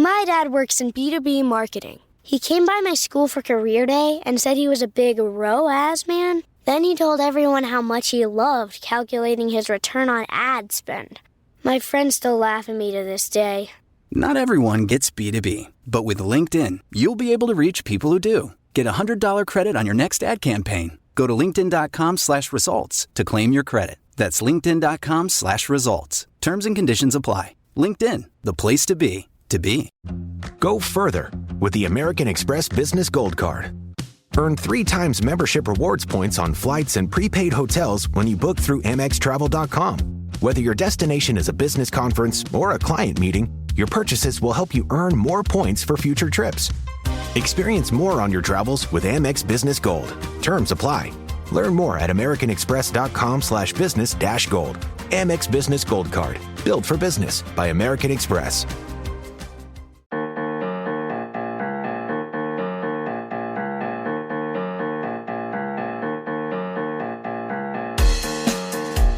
My dad works in B2B marketing. He came by my school for career day and said he was a big ROAS man. Then he told everyone how much he loved calculating his return on ad spend. My friends still laugh at me to this day. Not everyone gets B2B, but with LinkedIn, you'll be able to reach people who do. Get a $100 credit on your next ad campaign. Go to linkedin.com/results to claim your credit. That's linkedin.com/results. Terms and conditions apply. LinkedIn, the place to be, to be. Go further with the American Express Business Gold Card. Earn 3 times membership rewards points on flights and prepaid hotels when you book through AmexTravel.com. Whether your destination is a business conference or a client meeting, your purchases will help you earn more points for future trips. Experience more on your travels with Amex Business Gold. Terms apply. Learn more at americanexpress.com/business-gold. Amex Business Gold Card. Built for business by American Express.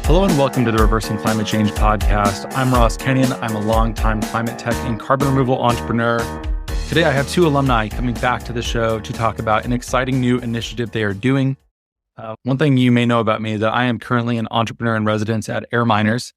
Hello and welcome to the Reversing Climate Change podcast. I'm Ross Kenyon. I'm a longtime climate tech and carbon removal entrepreneur. Today I have 2 alumni coming back to the show to talk about an exciting new initiative they are doing. One thing you may know about me is that I am currently an entrepreneur in residence at AirMiners.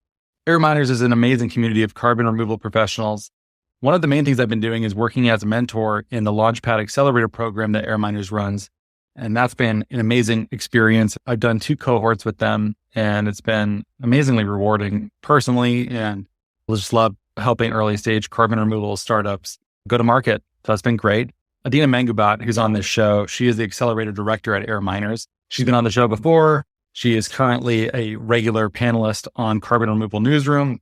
AirMiners is an amazing community of carbon removal professionals. One of the main things I've been doing is working as a mentor in the Launchpad Accelerator program that AirMiners runs. And that's been an amazing experience. I've done 2 cohorts with them, and it's been amazingly rewarding personally. And I just love helping early stage carbon removal startups go to market. So that's been great. Adina Mangubat, who's on this show, she is the accelerator director at AirMiners. She's been on the show before. She is currently a regular panelist on Carbon Removal Newsroom.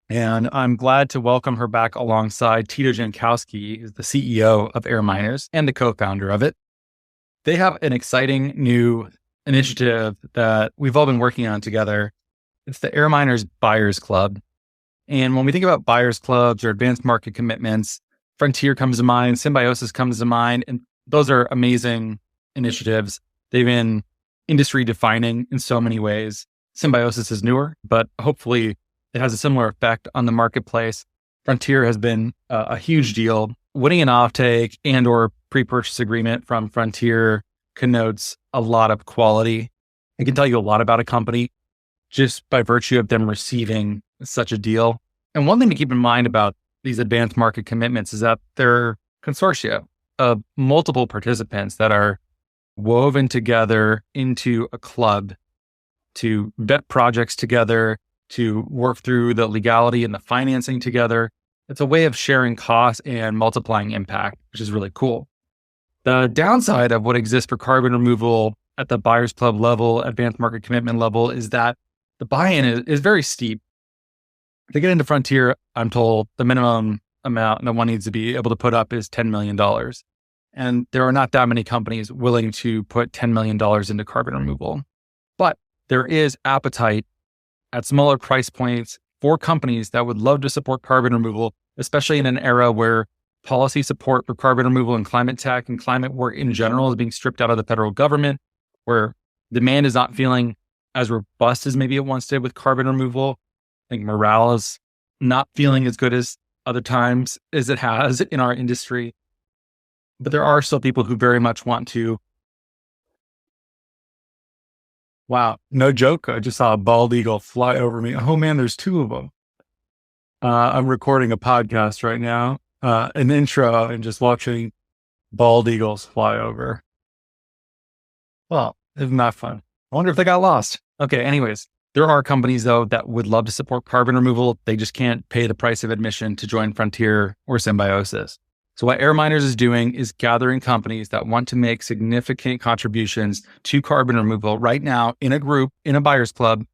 And I'm glad to welcome her back alongside Tito Jankowski, who's the CEO of AirMiners and the co-founder of it. They have an exciting new initiative that we've all been working on together. It's the AirMiners Buyers Club. And when we think about buyers clubs or advanced market commitments, Frontier comes to mind, Symbiosis comes to mind, and those are amazing initiatives. They've been industry defining in so many ways. Symbiosis is newer, but hopefully it has a similar effect on the marketplace. Frontier has been a huge deal. Winning an offtake and or pre-purchase agreement from Frontier connotes a lot of quality. It can tell you a lot about a company just by virtue of them receiving such a deal. And one thing to keep in mind about these advanced market commitments is that they're consortia of multiple participants that are woven together into a club to vet projects together, to work through the legality and the financing together. It's a way of sharing costs and multiplying impact, which is really cool. The downside of what exists for carbon removal at the Buyers Club level, advanced market commitment level, is that the buy-in is very steep. To get into Frontier, I'm told the minimum amount that one needs to be able to put up is $10 million. And there are not that many companies willing to put $10 million into carbon removal. But there is appetite at smaller price points for companies that would love to support carbon removal, especially in an era where policy support for carbon removal and climate tech and climate work in general is being stripped out of the federal government, where demand is not feeling as robust as maybe it once did with carbon removal. I think morale is not feeling as good as other times as it has in our industry. But there are still people who very much want to. Wow, no joke. I just saw a bald eagle fly over me. Oh man, there's 2 of them. I'm recording a podcast right now, an intro, and just watching bald eagles fly over. Well, isn't that fun? I wonder if they got lost. Okay, anyways, there are companies though that would love to support carbon removal. They just can't pay the price of admission to join Frontier or Symbiosis. So what AirMiners is doing is gathering companies that want to make significant contributions to carbon removal right now in a group, in a buyers club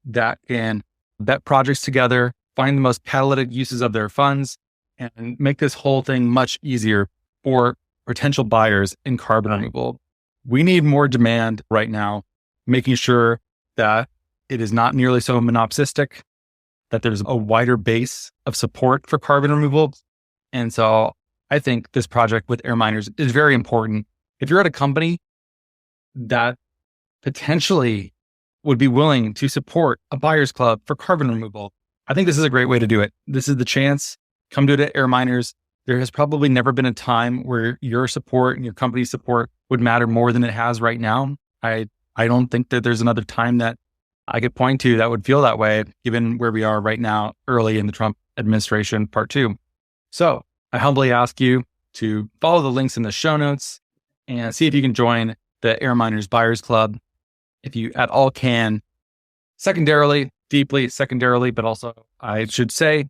that can vet projects together, find the most catalytic uses of their funds, and make this whole thing much easier for potential buyers in carbon removal. We need more demand right now, making sure that it is not nearly so monopsistic, that there's a wider base of support for carbon removal. And so I think this project with AirMiners is very important. If you're at a company that potentially would be willing to support a buyers club for carbon removal, I think this is a great way to do it. This is the chance. Come do it at AirMiners. there has probably never been a time where your support and your company's support would matter more than it has right now. I don't think that there's another time that I could point to that would feel that way, given where we are right now, early in the Trump administration, part 2. So I humbly ask you to follow the links in the show notes and see if you can join the AirMiners Buyers Club if you at all can. Secondarily, deeply secondarily, but also I should say,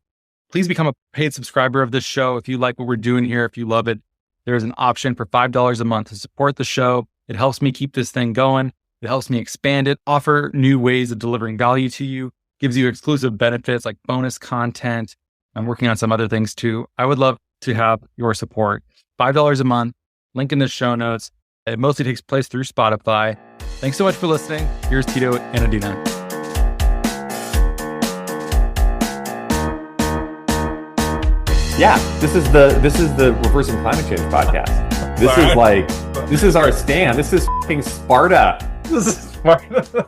please become a paid subscriber of this show. If you like what we're doing here, if you love it, there's an option for $5 a month to support the show. It helps me keep this thing going. It helps me expand it, offer new ways of delivering value to you, gives you exclusive benefits like bonus content. I'm working on some other things too. I would love to have your support. $5 a month, link in the show notes. It mostly takes place through Spotify. Thanks so much for listening. Here's Tito and Adina. Yeah, this is the Reversing Climate Change podcast. This is our stand. This is fucking Sparta. This is Sparta.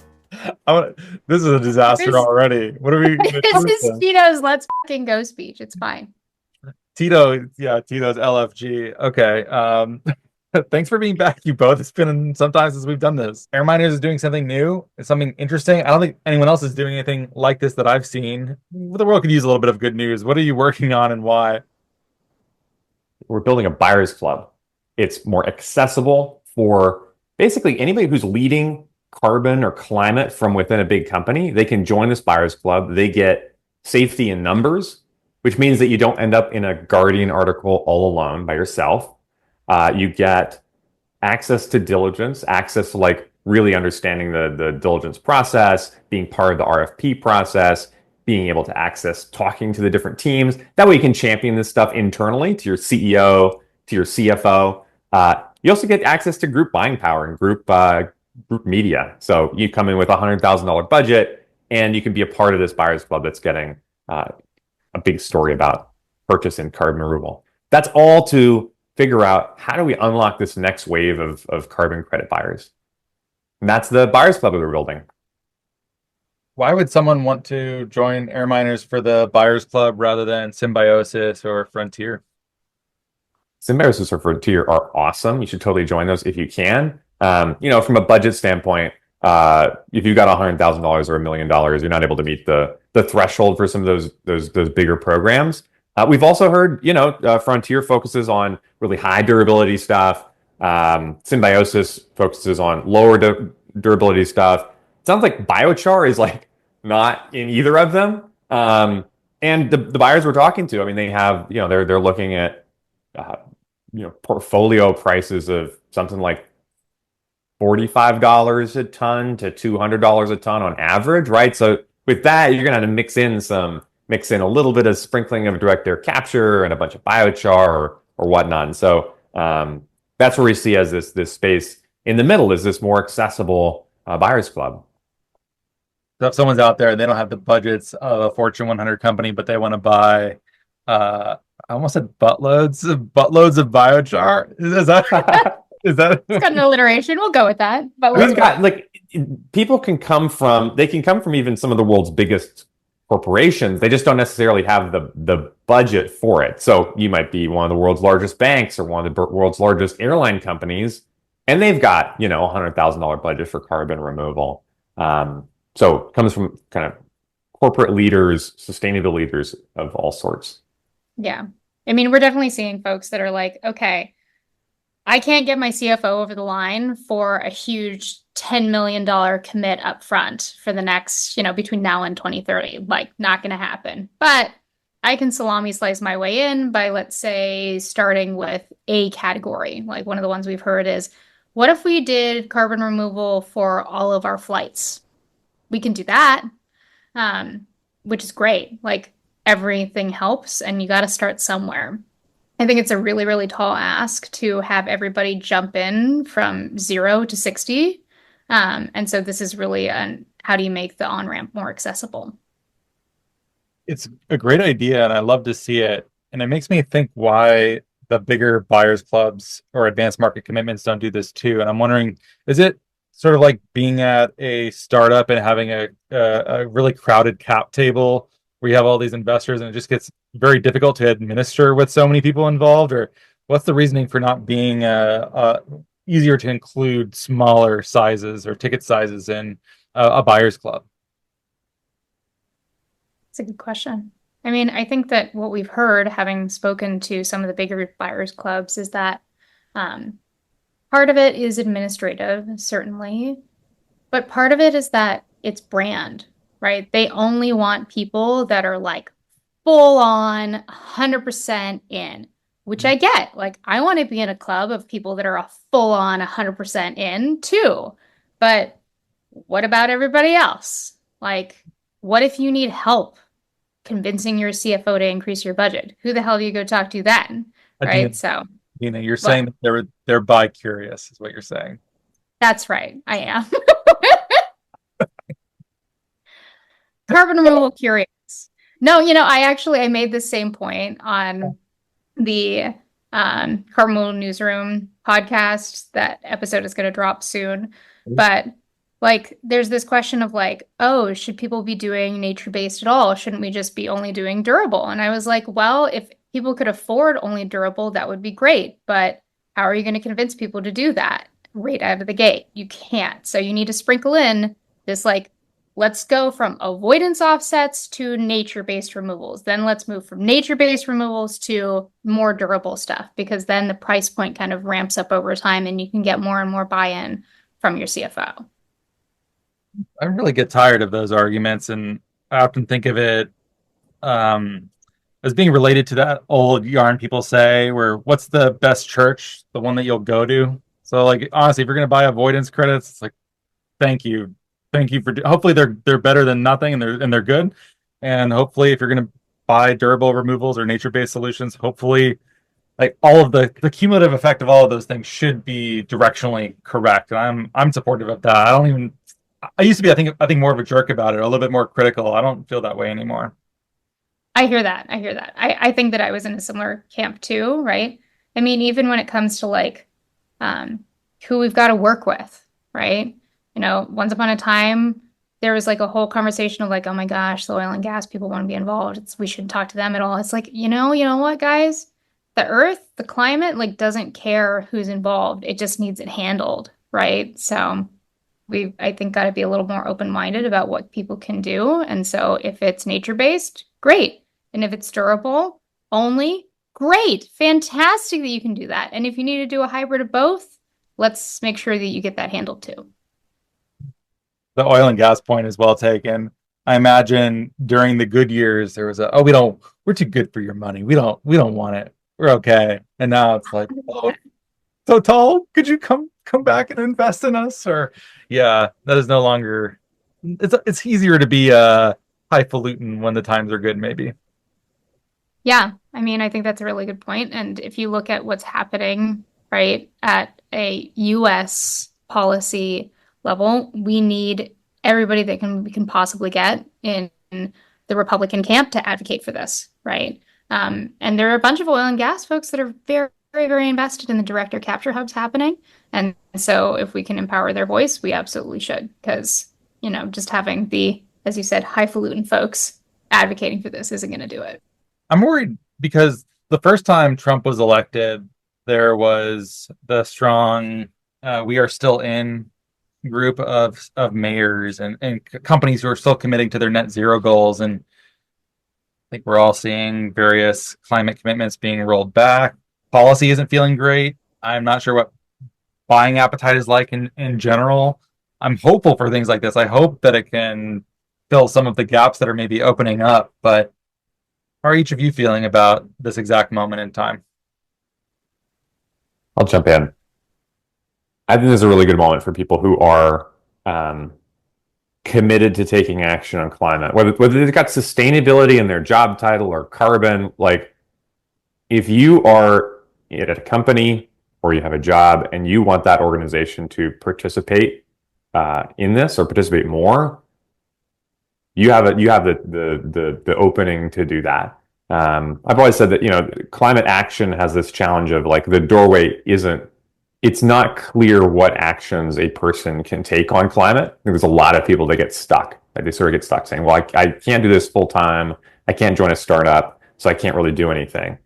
This is a disaster already. What are we? This is Tito's "Let's fucking go" speech. It's fine. Tito's LFG. Okay. Thanks for being back, you both. It's been some time since we've done this. AirMiners is doing something new. It's something interesting. I don't think anyone else is doing anything like this that I've seen. The world could use a little bit of good news. What are you working on and why? We're building a buyers club. It's more accessible for basically anybody who's leading carbon or climate from within a big company. They can join this buyers club. They get safety in numbers, which means that you don't end up in a Guardian article all alone by yourself. You get access to diligence, access to like really understanding the diligence process, being part of the RFP process, being able to access talking to the different teams. That way you can champion this stuff internally to your CEO, to your CFO. You also get access to group buying power and group media. So you come in with a $100,000 budget and you can be a part of this buyers club that's getting a big story about purchase and carbon removal. That's all to figure out how do we unlock this next wave of carbon credit buyers. And that's the buyers club that we're building. Why would someone want to join AirMiners for the buyers club rather than Symbiosis or Frontier? Symbiosis or Frontier are awesome. You should totally join those if you can. From a budget standpoint, if you've got $100,000 or $1 million, you're not able to meet the threshold for some of those bigger programs. We've also heard, Frontier focuses on really high durability stuff. Symbiosis focuses on lower durability stuff. It sounds like biochar is like not in either of them. And the buyers we're talking to, I mean, they have, they're looking at, portfolio prices of something like $45 a ton to $200 a ton on average, right? So with that, you're gonna have to mix in a little bit of sprinkling of direct air capture and a bunch of biochar or whatnot. And so that's where we see as this space in the middle is this more accessible buyers club. So if someone's out there and they don't have the budgets of a Fortune 100 company, but they want to buy, I almost said buttloads of biochar. Is that? It's got an alliteration. We'll go with that. But we've got people can come from even some of the world's biggest corporations. They just don't necessarily have the budget for it. So you might be one of the world's largest banks or one of the world's largest airline companies, and they've got $100,000 budget for carbon removal. So it comes from kind of corporate leaders, sustainable leaders of all sorts. Yeah. I mean, we're definitely seeing folks that are like, okay, I can't get my CFO over the line for a huge $10 million commit up front for the next, between now and 2030. Like, not going to happen. But I can salami slice my way in by, let's say, starting with a category. Like one of the ones we've heard is, what if we did carbon removal for all of our flights? We can do that, which is great. Like, everything helps, and you got to start somewhere. I think it's a really, really tall ask to have everybody jump in from 0 to 60. And so this is really how do you make the on-ramp more accessible? It's a great idea, and I love to see it. And it makes me think why the bigger buyers clubs or advanced market commitments don't do this too. And I'm wondering, is it sort of like being at a startup and having a really crowded cap table where where you have all these investors and it just gets very difficult to administer with so many people involved? Or what's the reasoning for not being easier to include smaller sizes or ticket sizes in a buyer's club? It's a good question. I mean, I think that what we've heard, having spoken to some of the bigger buyers clubs, is that part of it is administrative, certainly, but part of it is that it's brand, right? They only want people that are like full on 100% in, which I get. Like, I want to be in a club of people that are a full on 100% in too. But what about everybody else? Like, what if you need help convincing your CFO to increase your budget? Who the hell do you go talk to then? Right? So, you're saying that they're bi-curious is what you're saying. That's right. I am. Carbon removal curious. No, I made the same point on the Carbon Removal Newsroom podcast. That episode is going to drop soon. But like, there's this question of like, oh, should people be doing nature-based at all? Shouldn't we just be only doing durable? And I was like, well, if people could afford only durable, that would be great. But how are you going to convince people to do that right out of the gate? You can't. So you need to sprinkle in this, like, let's go from avoidance offsets to nature-based removals. Then let's move from nature-based removals to more durable stuff, because then the price point kind of ramps up over time and you can get more and more buy-in from your CFO. I really get tired of those arguments, and I often think of it as being related to that old yarn people say, where what's the best church? The one that you'll go to. So, like, honestly, if you're going to buy avoidance credits, it's like, thank you for. Hopefully, they're better than nothing, and they're good. And hopefully, if you're going to buy durable removals or nature-based solutions, hopefully, like, all of the cumulative effect of all of those things should be directionally correct. And I'm supportive of that. I used to be, I think more of a jerk about it, a little bit more critical. I don't feel that way anymore. I hear that. I think that I was in a similar camp too, right? I mean, even when it comes to like who we've got to work with, right? Once upon a time, there was like a whole conversation of like, oh my gosh, the oil and gas people want to be involved. We shouldn't talk to them at all. It's like, you know what, guys? The earth, the climate, like, doesn't care who's involved. It just needs it handled, right? So I think, got to be a little more open-minded about what people can do. And so if it's nature-based, great. And if it's durable only, great. Fantastic that you can do that. And if you need to do a hybrid of both, let's make sure that you get that handled too. The oil and gas point is well taken. I imagine during the good years, there was we're too good for your money. We don't want it. We're okay. And now it's like, oh, Total, could you come back and invest in us? Or yeah, that is no longer. It's easier to be highfalutin when the times are good, maybe. Yeah, I mean, I think that's a really good point. And if you look at what's happening, right, at a U.S. policy level, we need everybody that we can possibly get in the Republican camp to advocate for this, right? And there are a bunch of oil and gas folks that are very, very, very invested in the direct air capture hubs happening. And so if we can empower their voice, we absolutely should, because, just having the, as you said, highfalutin folks advocating for this isn't going to do it. I'm worried because the first time Trump was elected, there was the strong we are still in group of mayors and companies who are still committing to their net zero goals. And I think we're all seeing various climate commitments being rolled back. Policy isn't feeling great. I'm not sure what buying appetite is like in general. I'm hopeful for things like this. I hope that it can fill some of the gaps that are maybe opening up. But how are each of you feeling about this exact moment in time? I'll jump in. I think this is a really good moment for people who are committed to taking action on climate, whether they've got sustainability in their job title or carbon. Like, if you are at a company or you have a job and you want that organization to participate in this or participate more, you have the opening to do that. I've always said that climate action has this challenge of, like, the doorway it's not clear what actions a person can take on climate. There's a lot of people that get stuck. Like, they sort of get stuck saying, well, I can't do this full time. I can't join a startup, so I can't really do anything.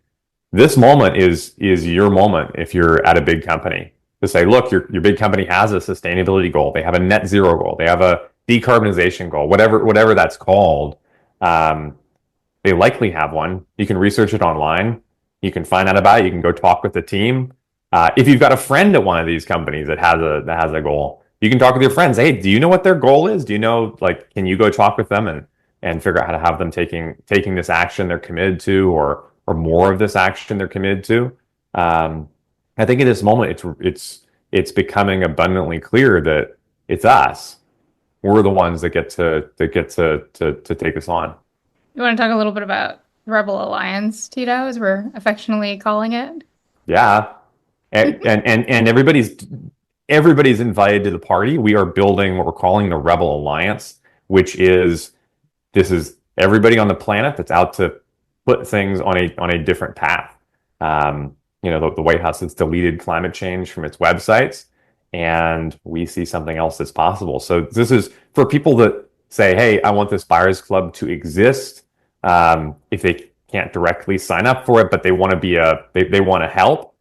This moment is your moment if you're at a big company to say, look, your big company has a sustainability goal. They have a net zero goal. They have a decarbonization goal, whatever that's called. They likely have one. You can research it online. You can find out about it. You can go talk with the team. If you've got a friend at one of these companies that has a goal, you can talk with your friends. Hey, do you know what their goal is? Do you know, like, can you go talk with them and figure out how to have them taking this action they're committed to, or more of this action they're committed to? I think in this moment, it's becoming abundantly clear that it's us. We're the ones that get to take this on. You want to talk a little bit about Rebel Alliance, Tito, as we're affectionately calling it? Yeah, and everybody's invited to the party. We are building what we're calling the Rebel Alliance, which is everybody on the planet that's out to put things on a different path. The White House has deleted climate change from its websites, and we see something else that's possible. So this is for people that say, hey, I want this buyers club to exist. If they can't directly sign up for it, but they want to they want to help.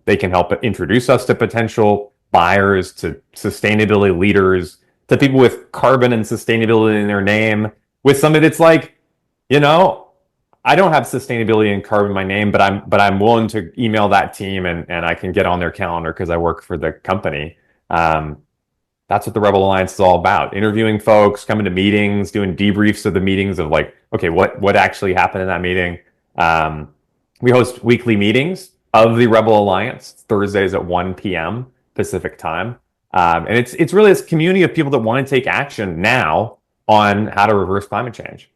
They can help introduce us to potential buyers, to sustainability leaders, to people with carbon and sustainability in their name, with somebody that's like, I don't have sustainability and carbon in my name, but I'm willing to email that team and I can get on their calendar because I work for the company. That's what the Rebel Alliance is all about. Interviewing folks, coming to meetings, doing debriefs of the meetings of like, okay, what actually happened in that meeting? We host weekly meetings of the Rebel Alliance, Thursdays at 1 p.m. Pacific time. And it's really this community of people that want to take action now on how to reverse climate change.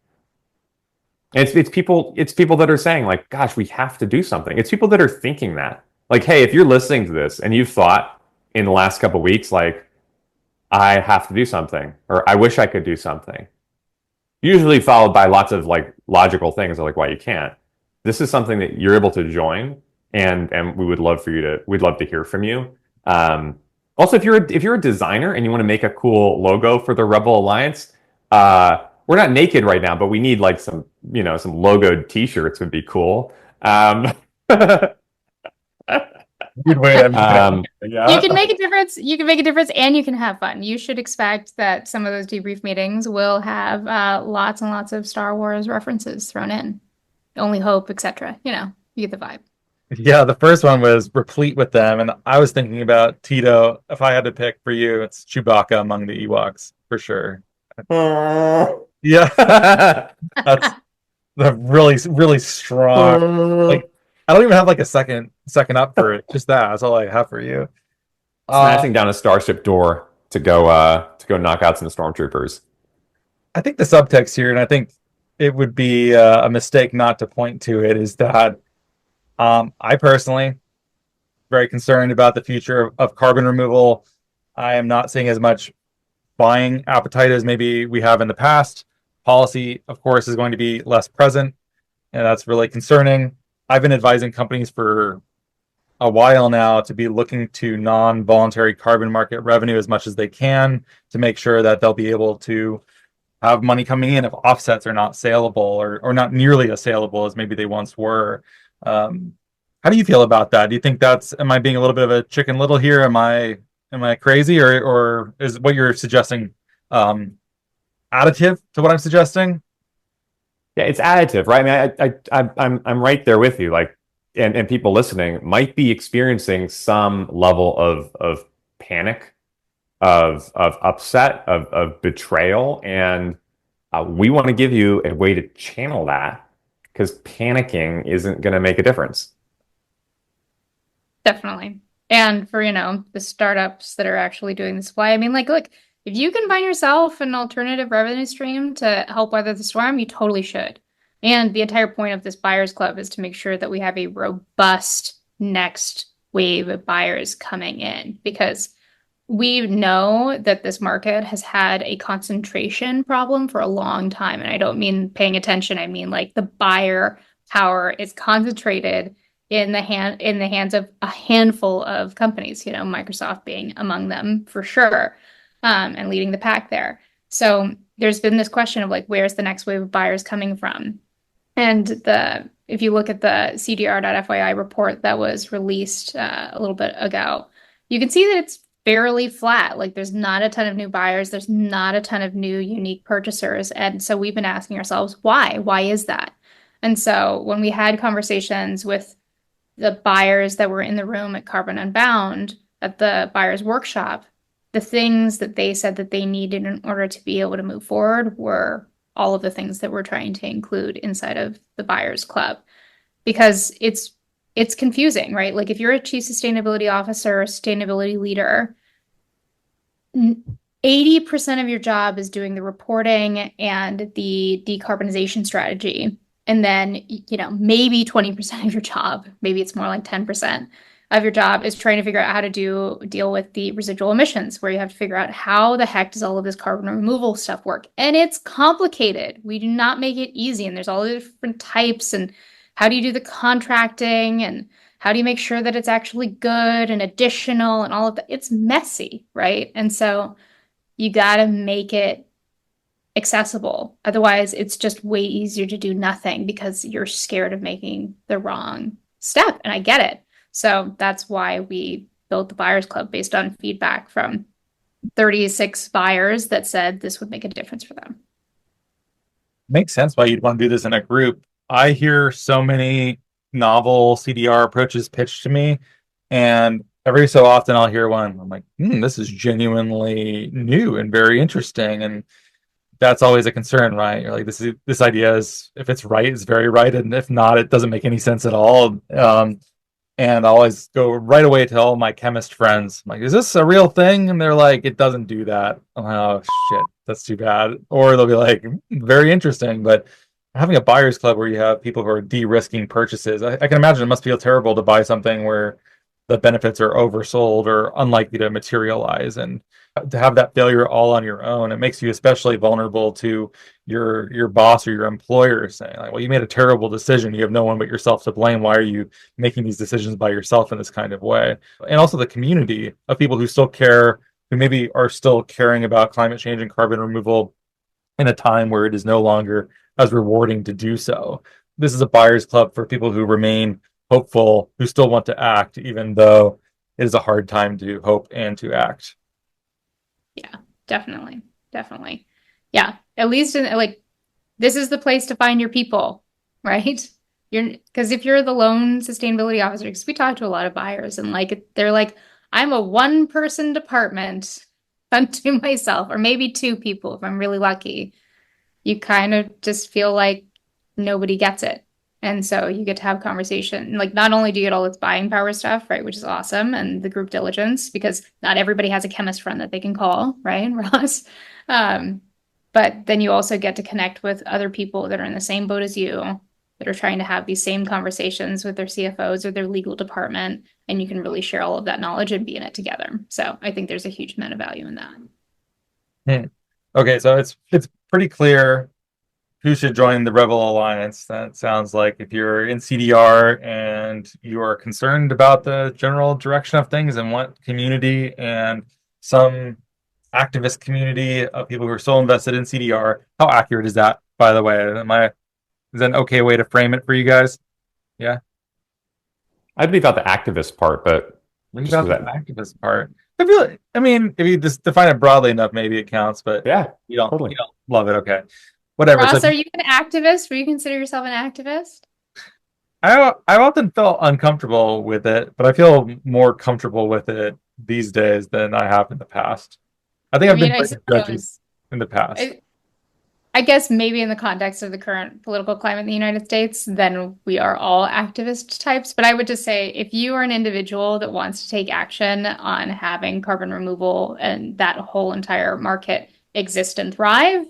And it's people that are saying like, gosh, we have to do something. It's people that are thinking that. Like, hey, if you're listening to this and you've thought in the last couple of weeks, like, I have to do something, or I wish I could do something, usually followed by lots of like logical things like why you can't. This is something that you're able to join, and we'd love to hear from you. Also, if you're a designer and you want to make a cool logo for the Rebel Alliance, we're not naked right now, but we need like some logoed t-shirts would be cool. Good way. Yeah. You can make a difference. You can make a difference, and you can have fun. You should expect that some of those debrief meetings will have lots and lots of Star Wars references thrown in. Only Hope, etc. You get the vibe. Yeah, the first one was replete with them, and I was thinking about Tito. If I had to pick for you, it's Chewbacca among the Ewoks for sure. Yeah, that's the really strong. Like, I don't even have like a second up for it. Just that's all I have for you. Smashing down a starship door to go knock out some stormtroopers. I think the subtext here, and I think it would be a mistake not to point to it, is that I personally very concerned about the future of carbon removal. I am not seeing as much buying appetite as maybe we have in the past. Policy, of course, is going to be less present, and that's really concerning. I've been advising companies for a while now to be looking to non-voluntary carbon market revenue as much as they can to make sure that they'll be able to have money coming in if offsets are not saleable or not nearly as saleable as maybe they once were. How do you feel about that? Do you think am I being a little bit of a chicken little here? Am I crazy, or is what you're suggesting additive to what I'm suggesting? Yeah, it's additive, right? I mean, I'm right there with you. Like, and people listening might be experiencing some level of panic, of upset, of betrayal, and we want to give you a way to channel that, because panicking isn't going to make a difference. Definitely. And for, the startups that are actually doing the supply, I mean, like, look, if you can find yourself an alternative revenue stream to help weather the storm, you totally should. And the entire point of this buyers club is to make sure that we have a robust next wave of buyers coming in, because we know that this market has had a concentration problem for a long time. And I don't mean paying attention. I mean, like, the buyer power is concentrated in the hands of a handful of companies, Microsoft being among them for sure, and leading the pack there. So there's been this question of like, where's the next wave of buyers coming from? And if you look at the CDR.FYI report that was released a little bit ago, you can see that it's fairly flat. Like there's not a ton of new buyers. There's not a ton of new unique purchasers. And so we've been asking ourselves, why? Why is that? And so when we had conversations with the buyers that were in the room at Carbon Unbound at the buyers workshop, the things that they said that they needed in order to be able to move forward were all of the things that we're trying to include inside of the Buyers Club, because it's confusing, right? Like if you're a chief sustainability officer or sustainability leader, 80% of your job is doing the reporting and the decarbonization strategy. And then, maybe 20% of your job, maybe it's more like 10% of your job is trying to figure out how to deal with the residual emissions, where you have to figure out how the heck does all of this carbon removal stuff work? And it's complicated. We do not make it easy. And there's all the different types, and how do you do the contracting, and how do you make sure that it's actually good and additional and all of that? It's messy, right? And so you got to make it accessible. Otherwise, it's just way easier to do nothing because you're scared of making the wrong step. And I get it. So that's why we built the Buyers Club based on feedback from 36 buyers that said this would make a difference for them. Makes sense why you'd want to do this in a group. I hear so many novel CDR approaches pitched to me, and every so often I'll hear one. I'm like, this is genuinely new and very interesting. And that's always a concern, right? You're like, this idea is, if it's right, it's very right. And if not, it doesn't make any sense at all. And I always go right away to all my chemist friends. I'm like, is this a real thing? And they're like, it doesn't do that. I'm like, oh, shit, that's too bad. Or they'll be like, very interesting. But having a buyer's club where you have people who are de-risking purchases, I can imagine it must feel terrible to buy something where the benefits are oversold or unlikely to materialize. And to have that failure all on your own, it makes you especially vulnerable to your boss or your employer saying, like, well, you made a terrible decision. You have no one but yourself to blame. Why are you making these decisions by yourself in this kind of way? And also the community of people who still care, who maybe are still caring about climate change and carbon removal in a time where it is no longer as rewarding to do so. This is a buyer's club for people who remain hopeful, who still want to act, even though it is a hard time to hope and to act. Yeah, definitely. Yeah, at least this is the place to find your people, right? Because if you're the lone sustainability officer, because we talk to a lot of buyers and they're like, I'm a one-person department unto myself, or maybe two people if I'm really lucky. You kind of just feel like nobody gets it. And so you get to have conversation. Like, not only do you get all this buying power stuff, right, which is awesome, and the group diligence, because not everybody has a chemist friend that they can call, right, Ross? But then you also get to connect with other people that are in the same boat as you, that are trying to have these same conversations with their CFOs or their legal department, and you can really share all of that knowledge and be in it together. So I think there's a huge amount of value in that. Okay, so it's pretty clear who should join the Rebel Alliance. That sounds like if you're in CDR and you are concerned about the general direction of things and want community and some activist community of people who are still invested in CDR. How accurate is that, by the way? Is that an okay way to frame it for you guys? Yeah. I'd leave out the activist part, but leave out the activist part. I mean, if you just define it broadly enough, maybe it counts, but yeah, you don't love it. Okay. Whatever. Ross, are you an activist? Would you consider yourself an activist? I often felt uncomfortable with it, but I feel more comfortable with it these days than I have in the past. I think I've been judgy in the past. I guess maybe in the context of the current political climate in the United States, then we are all activist types. But I would just say, if you are an individual that wants to take action on having carbon removal and that whole entire market exist and thrive,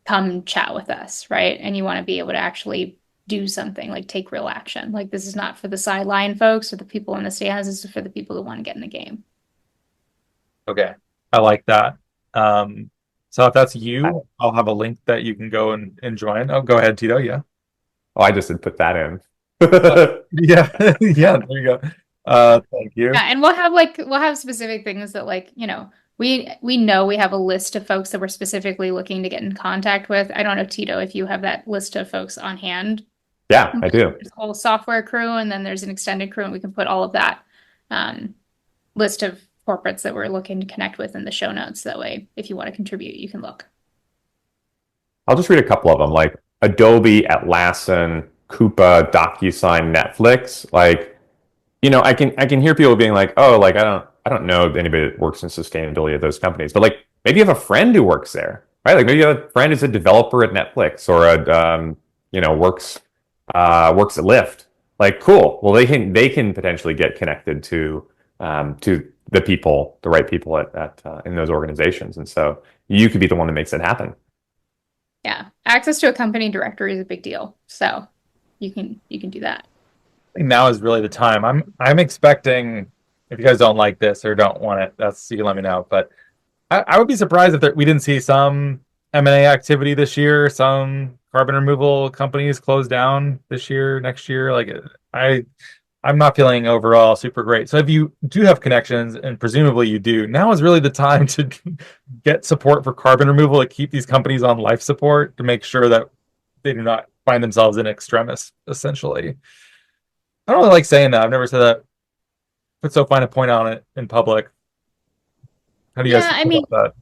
come chat with us, right? And you want to be able to actually do something, like take real action. Like, this is not for the sideline folks or the people in the stands. This is for the people who want to get in the game. Okay. I like that. So if that's you, I'll have a link that you can go and join. Oh, go ahead, Tito. Yeah. Oh, I just didn't put that in. Yeah. Yeah. There you go. Thank you. Yeah, and we'll have specific things that We know we have a list of folks that we're specifically looking to get in contact with. I don't know, Tito, if you have that list of folks on hand. Yeah, I do. There's a whole software crew, and then there's an extended crew, and we can put all of that list of corporates that we're looking to connect with in the show notes. That way, if you want to contribute, you can look. I'll just read a couple of them, like Adobe, Atlassian, Coupa, DocuSign, Netflix. Like, you know, I can hear people being like, oh, like I don't know anybody that works in sustainability at those companies, but like maybe you have a friend who works there, right? Like maybe you have a friend who's a developer at Netflix or works at Lyft. Like, cool. Well, they can potentially get connected to the people, the right people at in those organizations, and so you could be the one that makes it happen. Yeah, access to a company directory is a big deal, so you can do that. I think now is really the time. I'm expecting, if you guys don't like this or don't want it, you can let me know. But I would be surprised if we didn't see some M&A activity this year, some carbon removal companies close down this year, next year. Like I'm not feeling overall super great. So if you do have connections, and presumably you do, now is really the time to get support for carbon removal, to keep these companies on life support, to make sure that they do not find themselves in extremis, essentially. I don't really like saying that. I've never said that. Put so fine a point on it in public. How do you guys feel about that?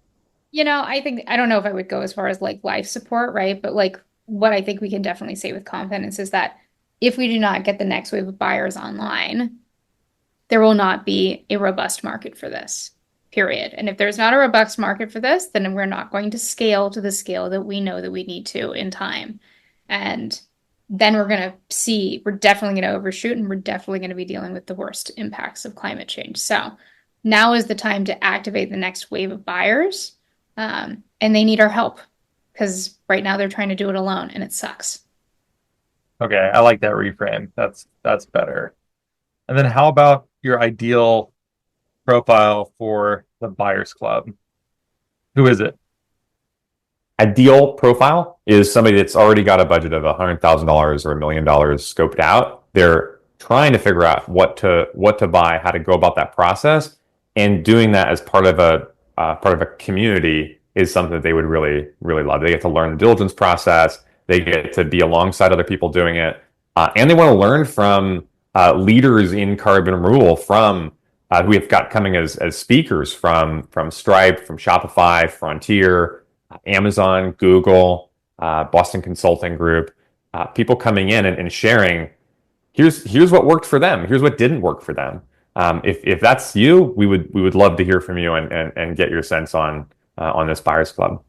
You know, I don't know if I would go as far as like life support, right? But like what I think we can definitely say with confidence is that if we do not get the next wave of buyers online, there will not be a robust market for this, period. And if there's not a robust market for this, then we're not going to scale to the scale that we know that we need to in time. And then we're definitely going to overshoot, and we're definitely going to be dealing with the worst impacts of climate change. So now is the time to activate the next wave of buyers. And they need our help, because right now they're trying to do it alone, and it sucks. Okay, I like that reframe. That's better. And then how about your ideal profile for the Buyers Club? Who is it? Ideal profile is somebody that's already got a budget of $100,000 or $1 million scoped out. They're trying to figure out what to buy, how to go about that process, and doing that as part of a community is something that they would really, really love. They get to learn the diligence process. They get to be alongside other people doing it, and they want to learn from leaders in carbon removal, from who we've got coming as speakers from Stripe, from Shopify, Frontier, Amazon, Google, Boston Consulting Group, people coming in and sharing. Here's what worked for them. Here's what didn't work for them. If that's you, we would love to hear from you and get your sense on this Buyers Club.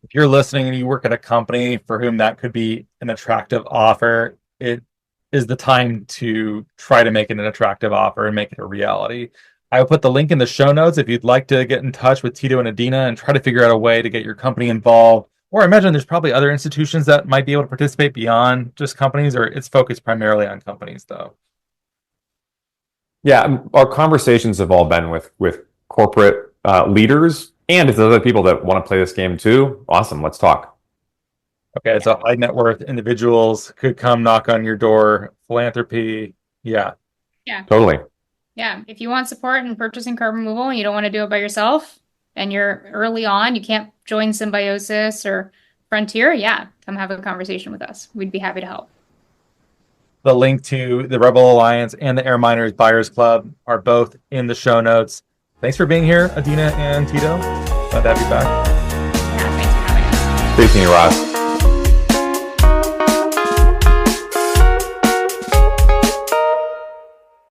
If you're listening and you work at a company for whom that could be an attractive offer, it is the time to try to make it an attractive offer and make it a reality. I will put the link in the show notes if you'd like to get in touch with Tito and Adina and try to figure out a way to get your company involved. Or I imagine there's probably other institutions that might be able to participate beyond just companies, or it's focused primarily on companies, though. Yeah, our conversations have all been with corporate leaders. And if there's other people that want to play this game too, awesome, let's talk. Okay, so high net worth individuals could come knock on your door, philanthropy. Yeah. Totally. Yeah, if you want support in purchasing carbon removal and you don't want to do it by yourself, and you're early on, you can't join Symbiosis or Frontier, come have a conversation with us. We'd be happy to help. The link to the Rebel Alliance and the AirMiners Buyers Club are both in the show notes. Thanks for being here, Adina and Tito. Glad to have you back. Yeah, thanks for having us. Great seeing you, Ross.